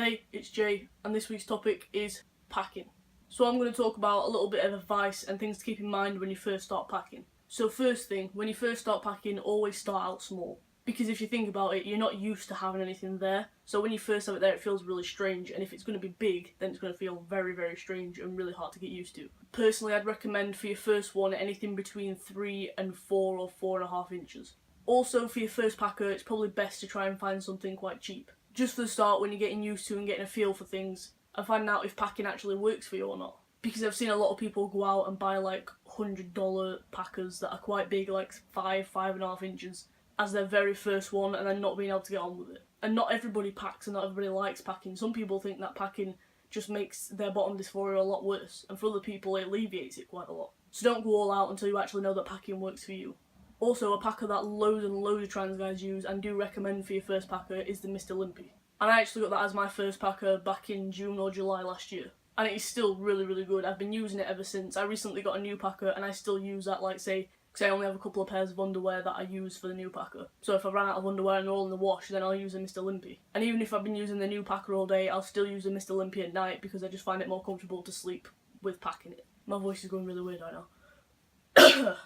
Hey, it's Jay, and this week's topic is packing. So I'm going to talk about a little bit of advice and things to keep in mind when you first start packing. So first thing, when you first start packing, always start out small. Because if you think about it, you're not used to having anything there. So when you first have it there, it feels really strange, and if it's going to be big, then it's going to feel very, very strange and really hard to get used to. Personally, I'd recommend for your first one, anything between 3 and 4 or 4.5 inches. Also, for your first packer, it's probably best to try and find something quite cheap. Just for the start, when you're getting used to and getting a feel for things, and finding out if packing actually works for you or not. Because I've seen a lot of people go out and buy like $100 packers that are quite big, like 5.5 inches, as their very first one, and then not being able to get on with it. And not everybody packs and not everybody likes packing. Some people think that packing just makes their bottom dysphoria a lot worse, and for other people it alleviates it quite a lot. So don't go all out until you actually know that packing works for you. Also, a packer that loads and loads of trans guys use and do recommend for your first packer is the Mr. Limpy. And I actually got that as my first packer back in June or July last year. And it is still really, really good. I've been using it ever since. I recently got a new packer and I still use that, like say, because I only have a couple of pairs of underwear that I use for the new packer. So if I ran out of underwear and they're all in the wash, then I'll use a Mr. Limpy. And even if I've been using the new packer all day, I'll still use a Mr. Limpy at night because I just find it more comfortable to sleep with packing it. My voice is going really weird right now.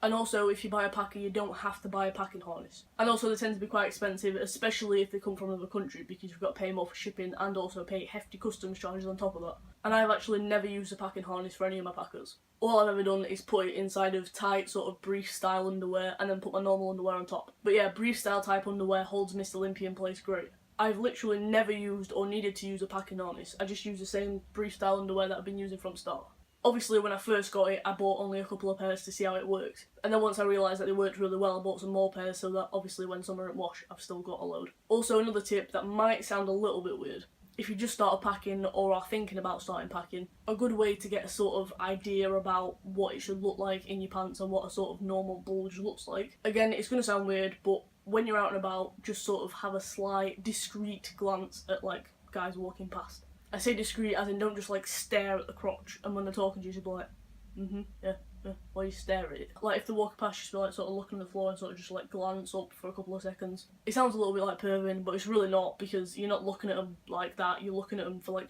And also, if you buy a packer, you don't have to buy a packing harness. And also, they tend to be quite expensive, especially if they come from another country, because you've got to pay more for shipping and also pay hefty customs charges on top of that. And I've actually never used a packing harness for any of my packers. All I've ever done is put it inside of tight, sort of brief style underwear and then put my normal underwear on top. But yeah, brief style type underwear holds Mr. Limpy in place great. I've literally never used or needed to use a packing harness. I just use the same brief style underwear that I've been using from start. Obviously, when I first got it, I bought only a couple of pairs to see how it worked. And then once I realised that they worked really well, I bought some more pairs so that obviously when some are at wash, I've still got a load. Also, another tip that might sound a little bit weird. If you just started packing or are thinking about starting packing, a good way to get a sort of idea about what it should look like in your pants and what a sort of normal bulge looks like. Again, it's going to sound weird, but when you're out and about, just sort of have a slight, discreet glance at like guys walking past. I say discreet as in don't just like stare at the crotch, and when they're talking to you, just be like, yeah, while you stare at it. Like if they're walking past, just be like sort of looking at the floor and sort of just like glance up for a couple of seconds. It sounds a little bit like perving, but it's really not, because you're not looking at them like that, you're looking at them for like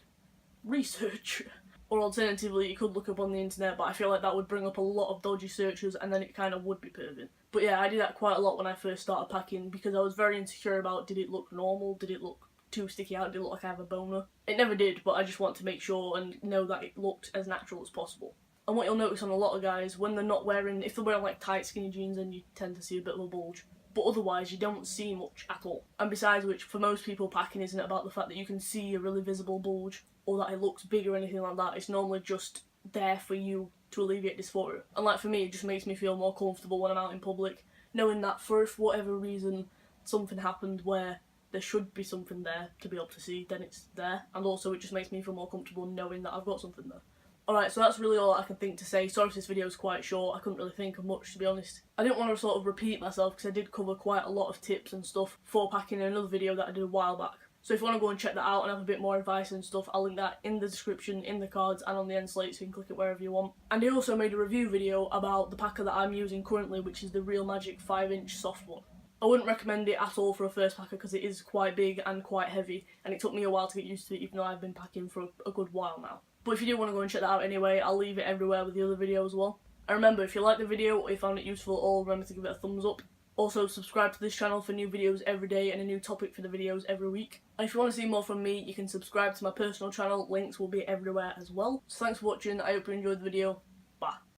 research. Or alternatively, you could look up on the internet, but I feel like that would bring up a lot of dodgy searches and then it kind of would be perving. But yeah, I did that quite a lot when I first started packing because I was very insecure about did it look normal, did it look too sticky out, did it look like I have a boner. It never did, but I just want to make sure and know that it looked as natural as possible. And what you'll notice on a lot of guys, when they're not wearing, if they're wearing like tight skinny jeans, then you tend to see a bit of a bulge. But otherwise, you don't see much at all. And besides which, for most people, packing isn't about the fact that you can see a really visible bulge or that it looks big or anything like that. It's normally just there for you to alleviate dysphoria. And like for me, it just makes me feel more comfortable when I'm out in public, knowing that for if whatever reason something happened where there should be something there to be able to see, then it's there. And also it just makes me feel more comfortable knowing that I've got something there. Alright, so that's really all I can think to say. Sorry if this video is quite short, I couldn't really think of much to be honest. I didn't want to sort of repeat myself because I did cover quite a lot of tips and stuff for packing in another video that I did a while back. So if you want to go and check that out and have a bit more advice and stuff, I'll link that in the description, in the cards and on the end slate, so you can click it wherever you want. And I also made a review video about the packer that I'm using currently, which is the Real Magic 5-inch soft one. I wouldn't recommend it at all for a first packer because it is quite big and quite heavy, and it took me a while to get used to it even though I've been packing for a good while now. But if you do want to go and check that out anyway, I'll leave it everywhere with the other video as well. And remember, if you liked the video or you found it useful at all, remember to give it a thumbs up. Also, subscribe to this channel for new videos every day and a new topic for the videos every week. And if you want to see more from me, you can subscribe to my personal channel, links will be everywhere as well. So thanks for watching, I hope you enjoyed the video, bye.